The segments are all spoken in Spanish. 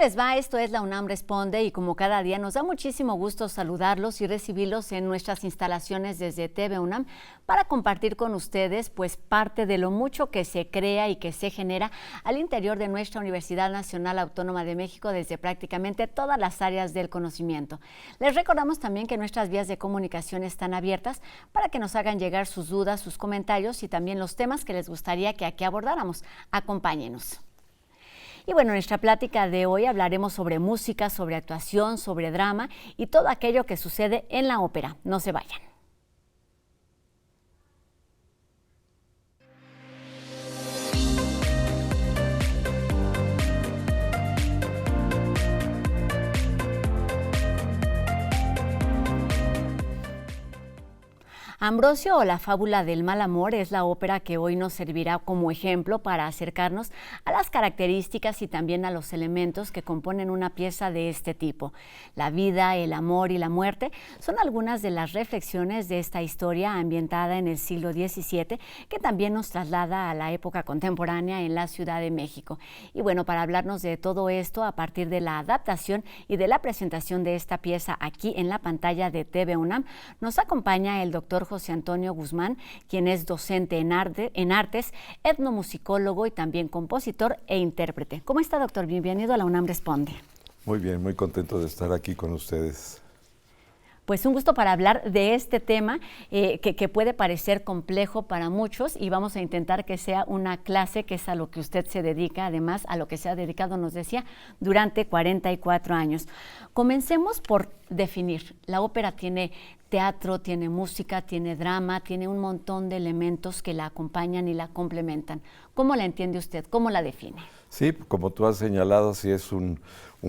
les va? Esto es La UNAM Responde y como cada día nos da muchísimo gusto saludarlos y recibirlos en nuestras instalaciones desde TV UNAM para compartir con ustedes pues parte de lo mucho que se crea y que se genera al interior de nuestra Universidad Nacional Autónoma de México desde prácticamente todas las áreas del conocimiento. Les recordamos también que nuestras vías de comunicación están abiertas para que nos hagan llegar sus dudas, sus comentarios y también los temas que les gustaría que aquí abordáramos. Acompáñenos. Y bueno, en nuestra plática de hoy hablaremos sobre música, sobre actuación, sobre drama y todo aquello que sucede en la ópera. No se vayan. Ambrosio o la fábula del mal amor es la ópera que hoy nos servirá como ejemplo para acercarnos a las características y también a los elementos que componen una pieza de este tipo. La vida, el amor y la muerte son algunas de las reflexiones de esta historia ambientada en el siglo XVII que también nos traslada a la época contemporánea en la Ciudad de México. Y bueno, para hablarnos de todo esto a partir de la adaptación y de la presentación de esta pieza aquí en la pantalla de TV UNAM, nos acompaña el doctor José Antonio Guzmán, quien es docente en artes, etnomusicólogo y también compositor e intérprete. ¿Cómo está, doctor? Bienvenido a La UNAM Responde. Muy bien, muy contento de estar aquí con ustedes. Pues un gusto para hablar de este tema que puede parecer complejo para muchos y vamos a intentar que sea una clase que es a lo que usted se dedica, además a lo que se ha dedicado, nos decía, durante 44 años. Comencemos por definir. La ópera tiene teatro, tiene música, tiene drama, tiene un montón de elementos que la acompañan y la complementan. ¿Cómo la entiende usted? ¿Cómo la define? Sí, como tú has señalado, sí es un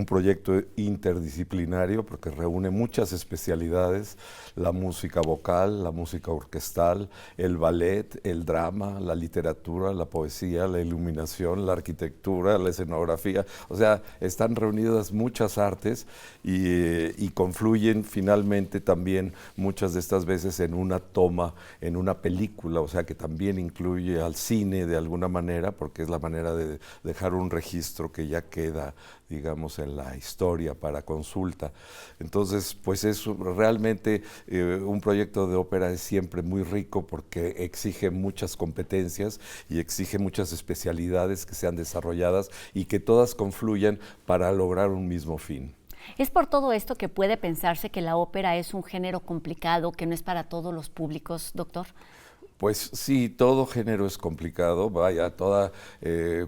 proyecto interdisciplinario porque reúne muchas especialidades, la música vocal, la música orquestal, el ballet, el drama, la literatura, la poesía, la iluminación, la arquitectura, la escenografía. O sea, están reunidas muchas artes y confluyen finalmente también muchas de estas veces en una toma, en una película, o sea que también incluye al cine de alguna manera, porque es la manera de dejar un registro que ya queda, digamos, en la historia para consulta. Entonces, pues es realmente un proyecto de ópera es siempre muy rico porque exige muchas competencias y exige muchas especialidades que sean desarrolladas y que todas confluyan para lograr un mismo fin. Es por todo esto que puede pensarse que la ópera es un género complicado, que no es para todos los públicos, doctor. Pues sí, todo género es complicado, vaya, toda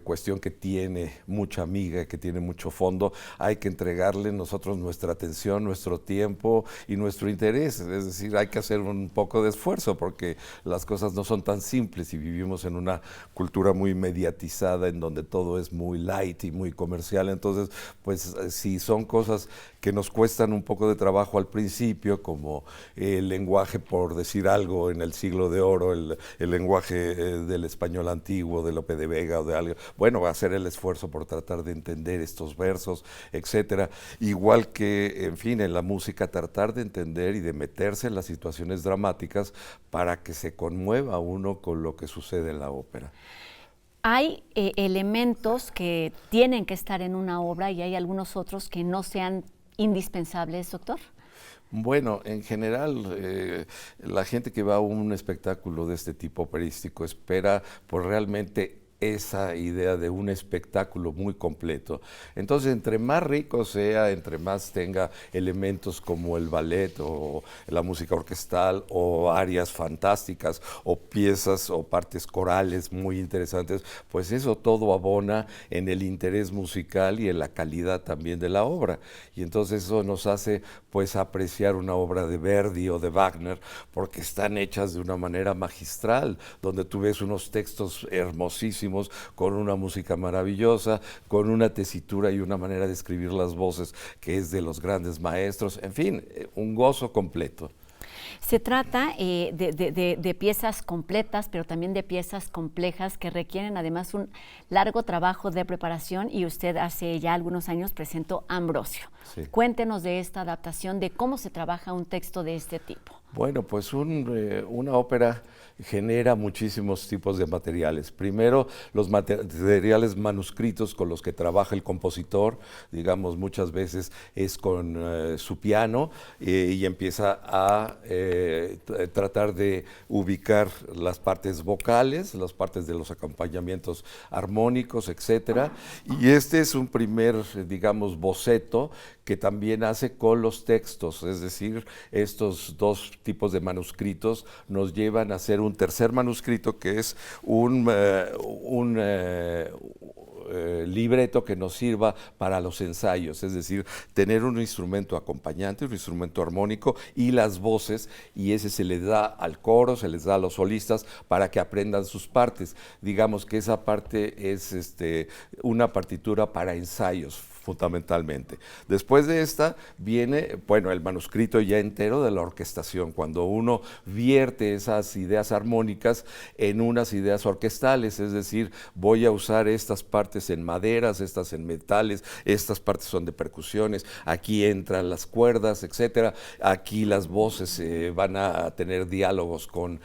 cuestión que tiene mucha miga, que tiene mucho fondo, hay que entregarle nosotros nuestra atención, nuestro tiempo y nuestro interés, es decir, hay que hacer un poco de esfuerzo porque las cosas no son tan simples y vivimos en una cultura muy mediatizada en donde todo es muy light y muy comercial, entonces pues si son cosas que nos cuestan un poco de trabajo al principio, como el lenguaje, por decir algo, en el siglo de oro, el lenguaje del español antiguo, de Lope de Vega o de algo, bueno, va a hacer el esfuerzo por tratar de entender estos versos, etcétera. Igual que, en fin, en la música, tratar de entender y de meterse en las situaciones dramáticas para que se conmueva uno con lo que sucede en la ópera. Hay elementos que tienen que estar en una obra y hay algunos otros que no sean indispensables, doctor. Bueno, en general, la gente que va a un espectáculo de este tipo operístico espera por realmente esa idea de un espectáculo muy completo. Entonces, entre más rico sea, entre más tenga elementos como el ballet o la música orquestal o arias fantásticas o piezas o partes corales muy interesantes, pues eso todo abona en el interés musical y en la calidad también de la obra. Y entonces eso nos hace pues apreciar una obra de Verdi o de Wagner porque están hechas de una manera magistral, donde tú ves unos textos hermosísimos con una música maravillosa, con una tesitura y una manera de escribir las voces que es de los grandes maestros, en fin, un gozo completo. Se trata de piezas completas, pero también de piezas complejas que requieren además un largo trabajo de preparación y usted hace ya algunos años presentó Ambrosio. Sí. Cuéntenos de esta adaptación, de cómo se trabaja un texto de este tipo. Bueno, pues una ópera genera muchísimos tipos de materiales. Primero, los materiales manuscritos con los que trabaja el compositor, digamos, muchas veces es con su piano y empieza a tratar de ubicar las partes vocales, las partes de los acompañamientos armónicos, etcétera. Y este es un primer, digamos, boceto que también hace con los textos, es decir, estos dos tipos de manuscritos nos llevan a hacer un tercer manuscrito que es un libreto que nos sirva para los ensayos, es decir, tener un instrumento acompañante, un instrumento armónico y las voces, y ese se le da al coro, se les da a los solistas para que aprendan sus partes. Digamos que esa parte es una partitura para ensayos, fundamentalmente. Después de esta viene, bueno, el manuscrito ya entero de la orquestación, cuando uno vierte esas ideas armónicas en unas ideas orquestales, es decir, voy a usar estas partes en maderas, estas en metales, estas partes son de percusiones, aquí entran las cuerdas, etcétera, aquí las voces van a tener diálogos con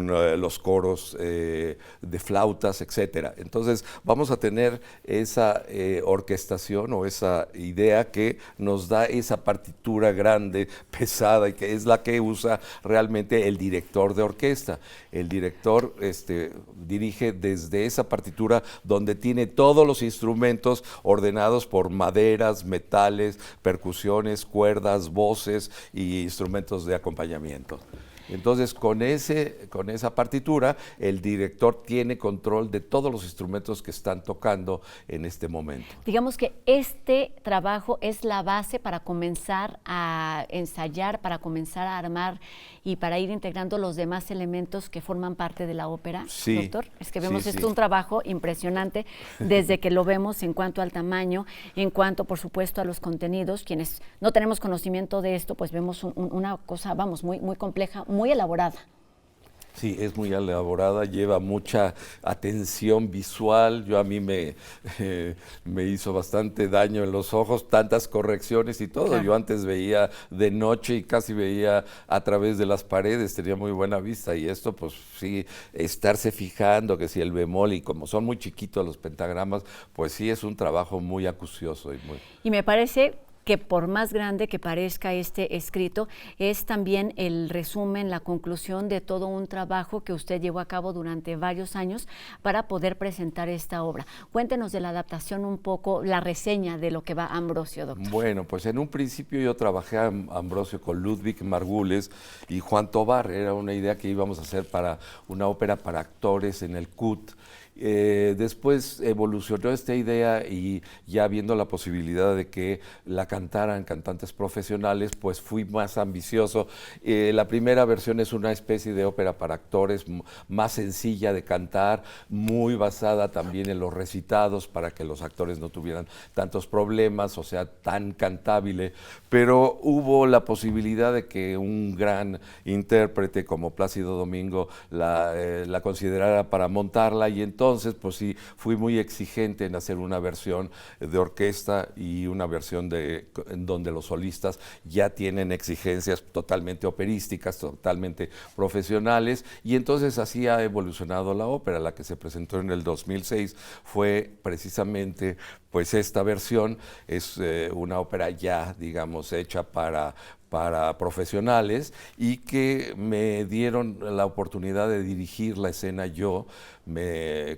los coros de flautas, etcétera. Entonces, vamos a tener esa orquestación o esa idea que nos da esa partitura grande, pesada, y que es la que usa realmente el director de orquesta. El director dirige desde esa partitura donde tiene todos los instrumentos ordenados por maderas, metales, percusiones, cuerdas, voces y instrumentos de acompañamiento. Entonces, con esa partitura, el director tiene control de todos los instrumentos que están tocando en este momento. Digamos que este trabajo es la base para comenzar a ensayar, para comenzar a armar y para ir integrando los demás elementos que forman parte de la ópera, sí, doctor. Es que vemos sí, esto un trabajo impresionante desde que lo vemos en cuanto al tamaño, en cuanto, por supuesto, a los contenidos. Quienes no tenemos conocimiento de esto, pues vemos una cosa, vamos, muy, muy compleja, muy elaborada. Sí, es muy elaborada, lleva mucha atención visual. A mí me hizo bastante daño en los ojos, tantas correcciones y todo. Claro. Yo antes veía de noche y casi veía a través de las paredes, tenía muy buena vista, y esto pues sí, estarse fijando que si el bemol, y como son muy chiquitos los pentagramas, pues sí es un trabajo muy acucioso. Y me parece que por más grande que parezca este escrito, es también el resumen, la conclusión de todo un trabajo que usted llevó a cabo durante varios años para poder presentar esta obra. Cuéntenos de la adaptación un poco, la reseña de lo que va Ambrosio, doctor. Bueno, pues en un principio yo trabajé a Ambrosio con Ludwig Margules y Juan Tobar. Era una idea que íbamos a hacer para una ópera para actores en el CUT. Después evolucionó esta idea y ya viendo la posibilidad de que la cantaran cantantes profesionales, pues fui más ambicioso. La primera versión es una especie de ópera para actores más sencilla de cantar, muy basada también en los recitados para que los actores no tuvieran tantos problemas, o sea, tan cantable, pero hubo la posibilidad de que un gran intérprete como Plácido Domingo la considerara para montarla, y entonces, pues sí, fui muy exigente en hacer una versión de orquesta y una versión en donde los solistas ya tienen exigencias totalmente operísticas, totalmente profesionales, y entonces así ha evolucionado la ópera. La que se presentó en el 2006 fue precisamente pues esta versión. Es una ópera ya, digamos, hecha para profesionales, y que me dieron la oportunidad de dirigir la escena yo.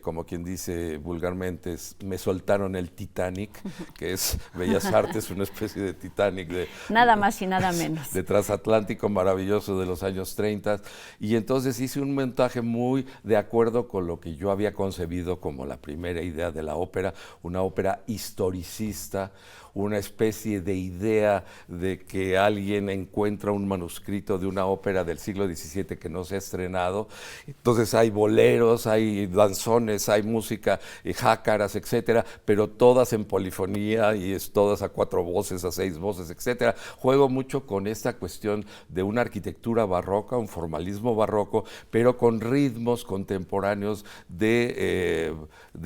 Como quien dice vulgarmente, me soltaron el Titanic, que es Bellas Artes, una especie de Titanic nada más y nada menos, de transatlántico maravilloso de los años 30, y entonces hice un montaje muy de acuerdo con lo que yo había concebido como la primera idea de la ópera, una ópera historicista, una especie de idea de que alguien encuentra un manuscrito de una ópera del siglo XVII que no se ha estrenado. Entonces hay boleros, hay danzones, hay música, jácaras, etcétera, pero todas en polifonía, y todas a 4 voces, a 6 voces, etcétera. Juego mucho con esta cuestión de una arquitectura barroca, un formalismo barroco, pero con ritmos contemporáneos de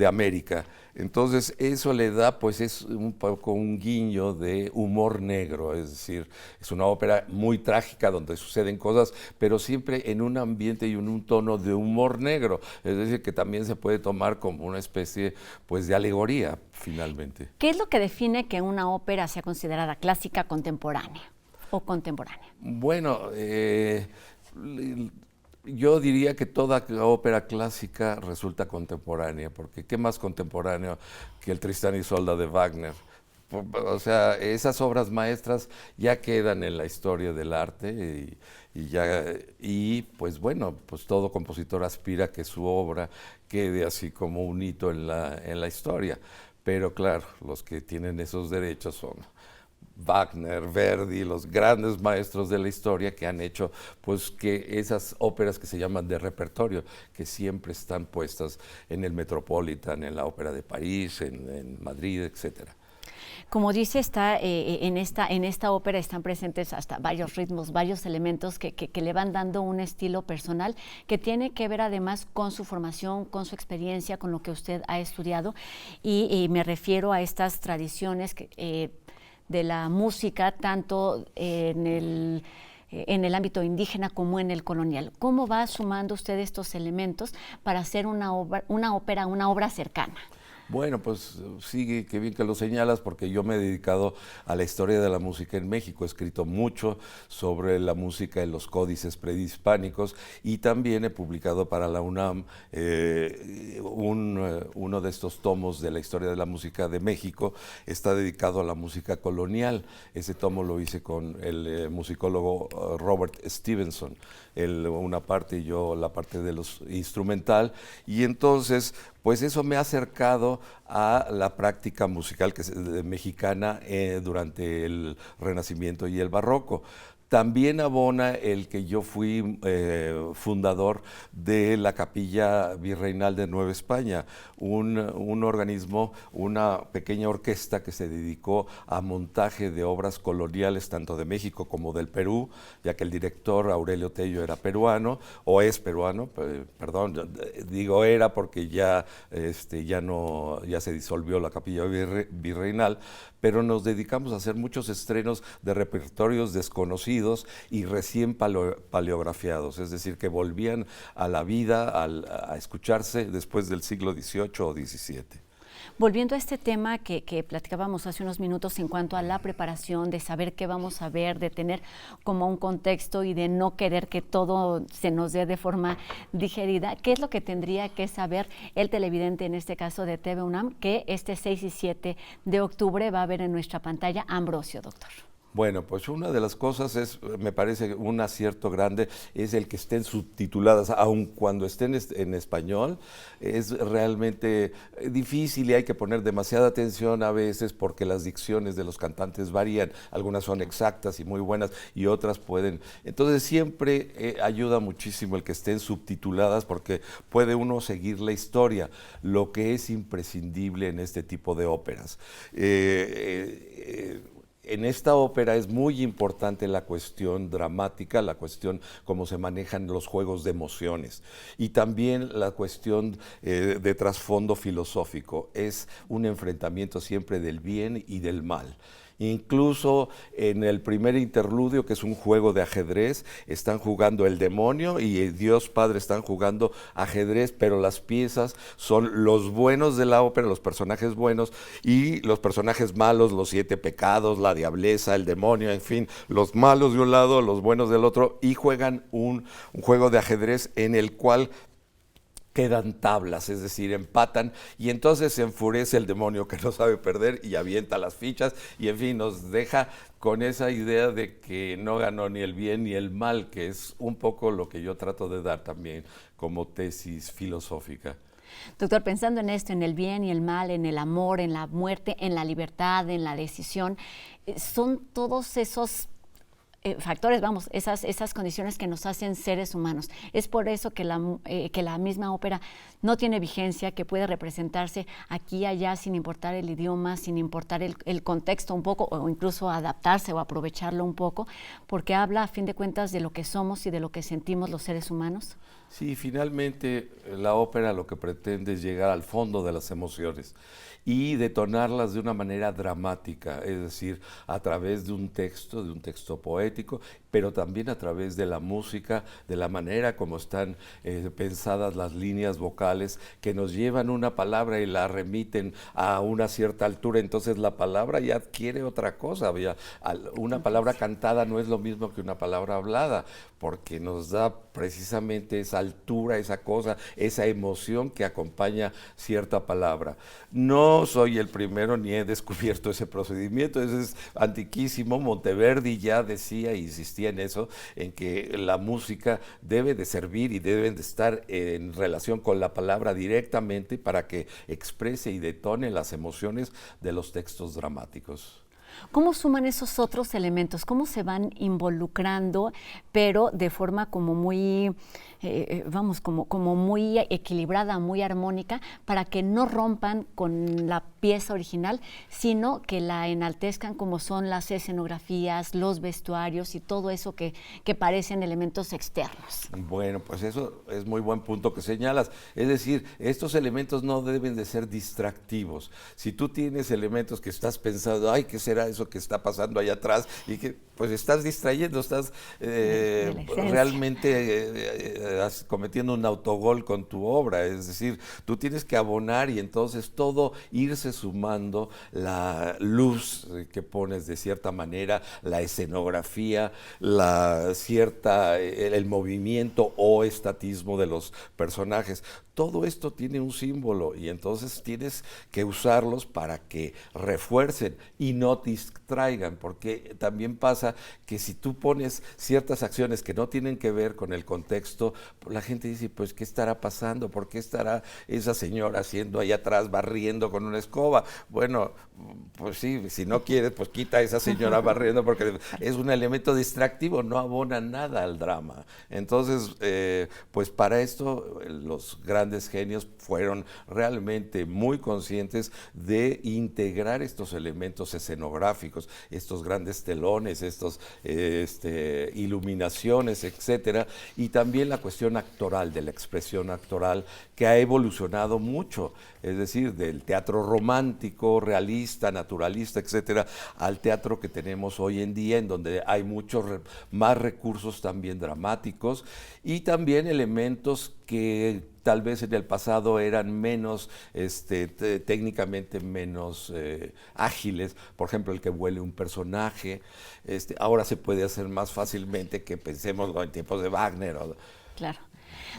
América. Entonces eso le da, pues es un poco un guiño de humor negro, es decir, es una ópera muy trágica donde suceden cosas, pero siempre en un ambiente y en un tono de humor negro, es decir, que también se puede tomar como una especie pues de alegoría finalmente. ¿Qué es lo que define que una ópera sea considerada clásica, contemporánea o contemporánea? Bueno, yo diría que toda ópera clásica resulta contemporánea, porque ¿qué más contemporáneo que el Tristán y Isolda de Wagner? O sea, esas obras maestras ya quedan en la historia del arte y pues bueno, pues todo compositor aspira a que su obra quede así como un hito en la historia. Pero claro, los que tienen esos derechos son Wagner, Verdi, los grandes maestros de la historia que han hecho pues que esas óperas que se llaman de repertorio, que siempre están puestas en el Metropolitan, en la Ópera de París, en Madrid, etcétera. Como dice, en esta ópera están presentes hasta varios ritmos, varios elementos que le van dando un estilo personal que tiene que ver además con su formación, con su experiencia, con lo que usted ha estudiado y me refiero a estas tradiciones de la música, tanto en el ámbito indígena como en el colonial. ¿Cómo va sumando usted estos elementos para hacer una obra cercana? Bueno, pues sí, qué bien que lo señalas, porque yo me he dedicado a la historia de la música en México. He escrito mucho sobre la música en los códices prehispánicos y también he publicado para la UNAM uno de estos tomos de la historia de la música de México. Está dedicado a la música colonial. Ese tomo lo hice con el musicólogo Robert Stevenson, él una parte y yo la parte de los instrumental. Y entonces pues eso me ha acercado a la práctica musical mexicana durante el Renacimiento y el Barroco. También abona el que yo fui fundador de la Capilla Virreinal de Nueva España, un organismo, una pequeña orquesta que se dedicó a montaje de obras coloniales tanto de México como del Perú, ya que el director Aurelio Tello era peruano, o es peruano, perdón, digo era porque ya se disolvió la Capilla Virreinal, pero nos dedicamos a hacer muchos estrenos de repertorios desconocidos y recién paleografiados, es decir, que volvían a la vida a escucharse después del siglo XVIII o XVII. Volviendo a este tema que platicábamos hace unos minutos en cuanto a la preparación, de saber qué vamos a ver, de tener como un contexto y de no querer que todo se nos dé de forma digerida, ¿qué es lo que tendría que saber el televidente, en este caso de TV UNAM, que este 6 y 7 de octubre va a ver en nuestra pantalla Ambrosio, doctor? Bueno, pues una de las cosas me parece un acierto grande, es el que estén subtituladas, aun cuando estén en español, es realmente difícil y hay que poner demasiada atención a veces porque las dicciones de los cantantes varían, algunas son exactas y muy buenas y otras pueden, entonces siempre ayuda muchísimo el que estén subtituladas porque puede uno seguir la historia, lo que es imprescindible en este tipo de óperas. En esta ópera es muy importante la cuestión dramática, la cuestión cómo se manejan los juegos de emociones y también la cuestión de trasfondo filosófico. Es un enfrentamiento siempre del bien y del mal. Incluso en el primer interludio, que es un juego de ajedrez, están jugando el demonio y el Dios Padre están jugando ajedrez, pero las piezas son los buenos de la ópera, los personajes buenos, y los personajes malos, los 7 pecados, la diableza, el demonio, en fin, los malos de un lado, los buenos del otro, y juegan un juego de ajedrez en el cual quedan tablas, es decir, empatan y entonces se enfurece el demonio que no sabe perder y avienta las fichas y en fin nos deja con esa idea de que no ganó ni el bien ni el mal, que es un poco lo que yo trato de dar también como tesis filosófica. Doctor, pensando en esto, en el bien y el mal, en el amor, en la muerte, en la libertad, en la decisión, son todos esos factores, vamos, esas condiciones que nos hacen seres humanos. Es por eso que la misma ópera no tiene vigencia, que puede representarse aquí y allá sin importar el idioma, sin importar el contexto un poco, o incluso adaptarse o aprovecharlo un poco, porque habla a fin de cuentas de lo que somos y de lo que sentimos los seres humanos. Sí, finalmente la ópera lo que pretende es llegar al fondo de las emociones y detonarlas de una manera dramática, es decir, a través de un texto poético, pero también a través de la música, de la manera como están pensadas las líneas vocales que nos llevan una palabra y la remiten a una cierta altura, entonces la palabra ya adquiere otra cosa. Una palabra cantada no es lo mismo que una palabra hablada, porque nos da precisamente esa altura, esa cosa, esa emoción que acompaña cierta palabra. No soy el primero ni he descubierto ese procedimiento, ese es antiquísimo. Monteverdi ya decía, insistía en eso, en que la música debe de servir y deben de estar en relación con la palabra directamente para que exprese y detone las emociones de los textos dramáticos. ¿Cómo suman esos otros elementos? ¿Cómo se van involucrando, pero de forma como muy, como muy equilibrada, muy armónica, para que no rompan con la pieza original, sino que la enaltezcan como son las escenografías, los vestuarios y todo eso que parecen elementos externos? Bueno, pues eso es muy buen punto que señalas. Es decir, estos elementos no deben de ser distractivos. Si tú tienes elementos que estás pensando, ay, ¿qué será eso que está pasando allá atrás? Y que pues estás distrayendo, estás realmente cometiendo un autogol con tu obra. Es decir, tú tienes que abonar y entonces todo irse sumando, la luz que pones de cierta manera, la escenografía, el movimiento o estatismo de los personajes. Todo esto tiene un símbolo y entonces tienes que usarlos para que refuercen y no distraigan, porque también pasa que si tú pones ciertas acciones que no tienen que ver con el contexto, la gente dice, pues, ¿qué estará pasando? ¿Por qué estará esa señora haciendo allá atrás, barriendo con una escoba? Bueno, pues sí, si no quieres, pues quita a esa señora barriendo, porque es un elemento distractivo, no abona nada al drama. Entonces, pues para esto los grandes genios fueron realmente muy conscientes de integrar estos elementos escenográficos, estos grandes telones, estos iluminaciones, etcétera, y también la cuestión actoral, de la expresión actoral, que ha evolucionado mucho, es decir, del teatro romántico, realista, naturalista, etcétera, al teatro que tenemos hoy en día, en donde hay muchos más recursos también dramáticos y también elementos que tal vez en el pasado eran menos, técnicamente menos ágiles. Por ejemplo, el que vuele un personaje, ahora se puede hacer más fácilmente que pensemos en tiempos de Wagner. Claro.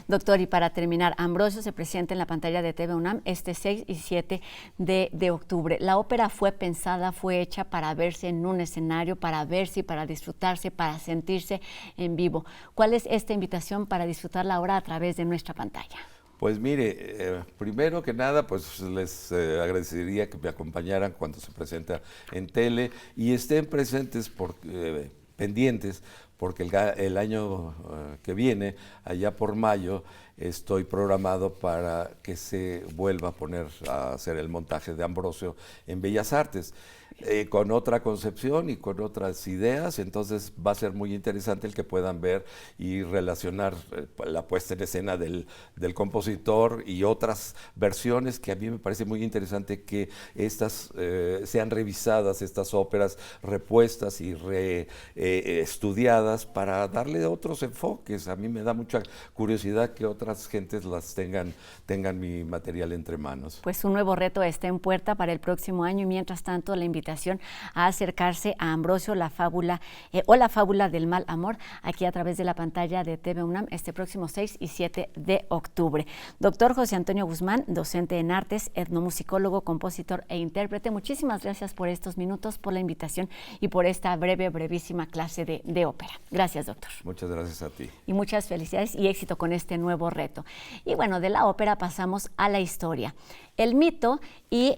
Doctor, y para terminar, Ambrosio se presenta en la pantalla de TV UNAM este 6 y 7 de octubre. La ópera fue pensada, fue hecha para verse en un escenario, para verse, para disfrutarse, para sentirse en vivo. ¿Cuál es esta invitación para disfrutarla ahora a través de nuestra pantalla? Pues mire, primero que nada, pues les agradecería que me acompañaran cuando se presenta en tele y estén presentes pendientes, porque el año que viene, allá por mayo, estoy programado para que se vuelva a poner a hacer el montaje de Ambrosio en Bellas Artes. Con otra concepción y con otras ideas, entonces va a ser muy interesante el que puedan ver y relacionar la puesta en escena del compositor y otras versiones, que a mí me parece muy interesante que estas sean revisadas, estas óperas repuestas y estudiadas para darle otros enfoques. A mí me da mucha curiosidad que otras gentes tengan mi material entre manos. Pues un nuevo reto está en puerta para el próximo año y mientras tanto la invitación a acercarse a Ambrosio, la fábula del mal amor, aquí a través de la pantalla de TV UNAM este próximo 6 y 7 de octubre. Doctor José Antonio Guzmán, docente en artes, etnomusicólogo, compositor e intérprete, muchísimas gracias por estos minutos, por la invitación y por esta brevísima clase de ópera. Gracias, doctor. Muchas gracias a ti. Y muchas felicidades y éxito con este nuevo reto. Y bueno, de la ópera pasamos a la historia. El mito y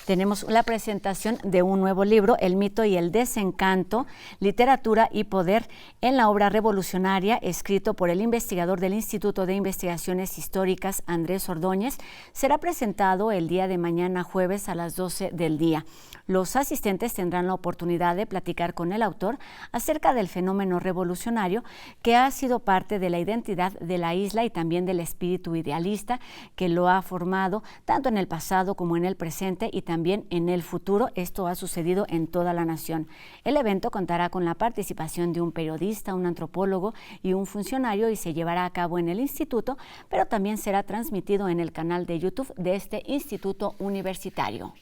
tenemos la presentación de un nuevo libro, El mito y el desencanto, literatura y poder en la obra revolucionaria, escrito por el investigador del Instituto de Investigaciones Históricas, Andrés Ordóñez. Será presentado el día de mañana jueves a las 12 del día. Los asistentes tendrán la oportunidad de platicar con el autor acerca del fenómeno revolucionario que ha sido parte de la identidad de la isla y también del espíritu idealista que lo ha formado tanto en el pasado como en el presente y también en el futuro. Esto ha sucedido en toda la nación. El evento contará con la participación de un periodista, un antropólogo y un funcionario y se llevará a cabo en el instituto, pero también será transmitido en el canal de YouTube de este instituto universitario.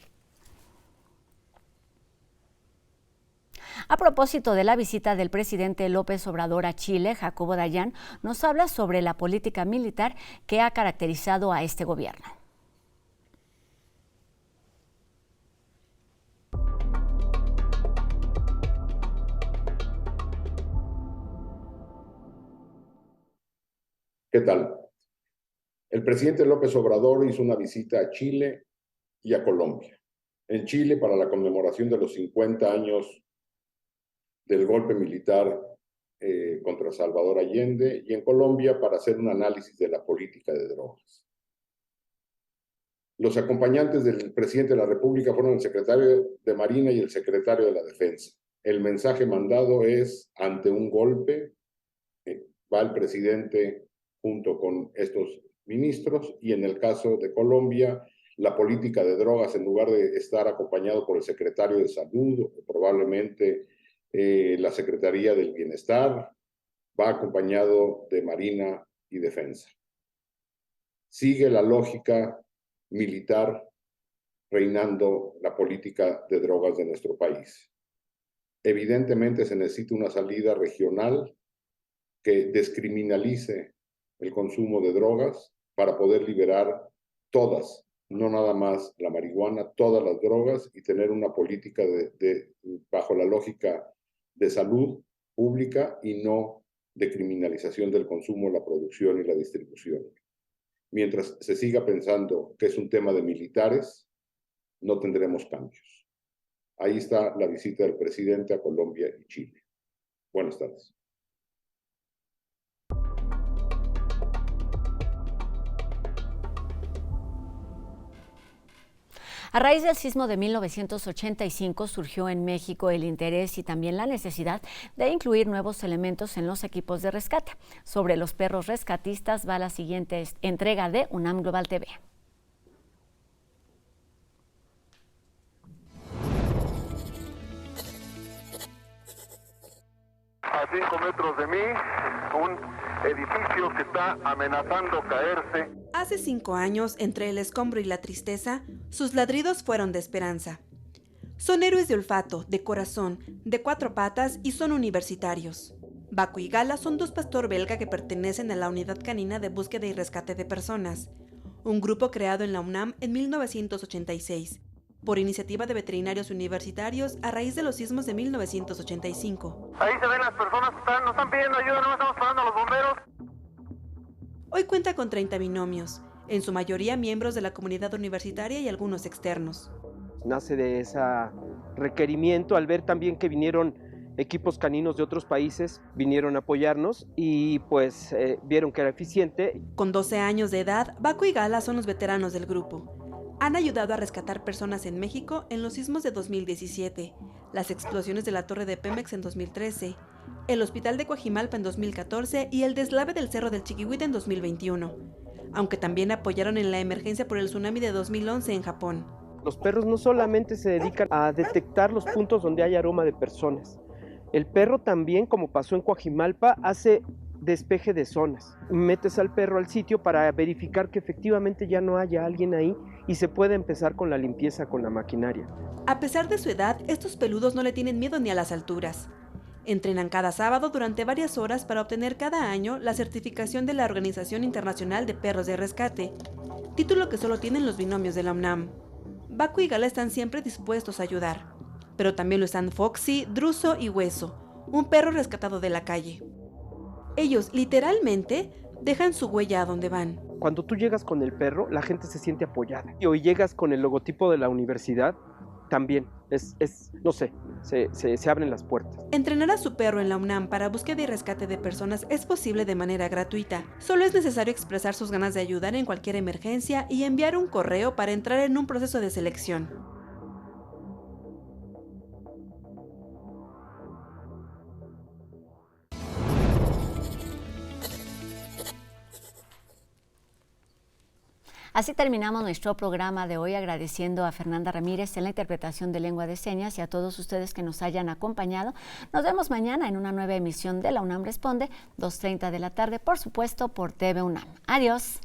A propósito de la visita del presidente López Obrador a Chile, Jacobo Dayan nos habla sobre la política militar que ha caracterizado a este gobierno. ¿Qué tal? El presidente López Obrador hizo una visita a Chile y a Colombia. En Chile, para la conmemoración de los 50 años del golpe militar contra Salvador Allende, y en Colombia para hacer un análisis de la política de drogas. Los acompañantes del presidente de la República fueron el secretario de Marina y el secretario de la Defensa. El mensaje mandado es: ante un golpe, va el presidente junto con estos ministros, y en el caso de Colombia, la política de drogas, en lugar de estar acompañado por el secretario de Salud, o probablemente la Secretaría del Bienestar, va acompañado de Marina y Defensa. Sigue la lógica militar reinando la política de drogas de nuestro país. Evidentemente se necesita una salida regional que descriminalice el consumo de drogas para poder liberar todas, no nada más la marihuana, todas las drogas, y tener una política bajo la lógica de salud pública y no de criminalización del consumo, la producción y la distribución. Mientras se siga pensando que es un tema de militares, no tendremos cambios. Ahí está la visita del presidente a Colombia y Chile. Buenas tardes. A raíz del sismo de 1985 surgió en México el interés y también la necesidad de incluir nuevos elementos en los equipos de rescate. Sobre los perros rescatistas va la siguiente entrega de UNAM Global TV. A 5 metros de mí, un edificio que está amenazando caerse. Hace 5 años, entre el escombro y la tristeza, sus ladridos fueron de esperanza. Son héroes de olfato, de corazón, de 4 patas y son universitarios. Baco y Gala son 2 pastor belga que pertenecen a la Unidad Canina de Búsqueda y Rescate de Personas, un grupo creado en la UNAM en 1986, por iniciativa de veterinarios universitarios a raíz de los sismos de 1985. Ahí se ven las personas que nos están pidiendo ayuda, no estamos parando a los bomberos. Hoy cuenta con 30 binomios, en su mayoría miembros de la comunidad universitaria y algunos externos. Nace de ese requerimiento al ver también que vinieron equipos caninos de otros países, vinieron a apoyarnos y pues vieron que era eficiente. Con 12 años de edad, Baco y Gala son los veteranos del grupo. Han ayudado a rescatar personas en México en los sismos de 2017, las explosiones de la Torre de Pemex en 2013, el Hospital de Coajimalpa en 2014 y el deslave del Cerro del Chiquihuite en 2021, aunque también apoyaron en la emergencia por el tsunami de 2011 en Japón. Los perros no solamente se dedican a detectar los puntos donde hay aroma de personas. El perro también, como pasó en Coajimalpa, hace despeje de zonas. Metes al perro al sitio para verificar que efectivamente ya no haya alguien ahí y se puede empezar con la limpieza con la maquinaria. A pesar de su edad, estos peludos no le tienen miedo ni a las alturas. Entrenan cada sábado durante varias horas para obtener cada año la certificación de la Organización Internacional de Perros de Rescate, título que solo tienen los binomios de la UNAM. Baco y Gala están siempre dispuestos a ayudar, pero también lo están Foxy, Druso y Hueso, un perro rescatado de la calle. Ellos literalmente dejan su huella a donde van. Cuando tú llegas con el perro, la gente se siente apoyada. Y hoy llegas con el logotipo de la universidad, también, no sé, se abren las puertas. Entrenar a su perro en la UNAM para búsqueda y rescate de personas es posible de manera gratuita. Solo es necesario expresar sus ganas de ayudar en cualquier emergencia y enviar un correo para entrar en un proceso de selección. Así terminamos nuestro programa de hoy, agradeciendo a Fernanda Ramírez en la interpretación de lengua de señas y a todos ustedes que nos hayan acompañado. Nos vemos mañana en una nueva emisión de La UNAM Responde, 2:30 de la tarde, por supuesto, por TV UNAM. Adiós.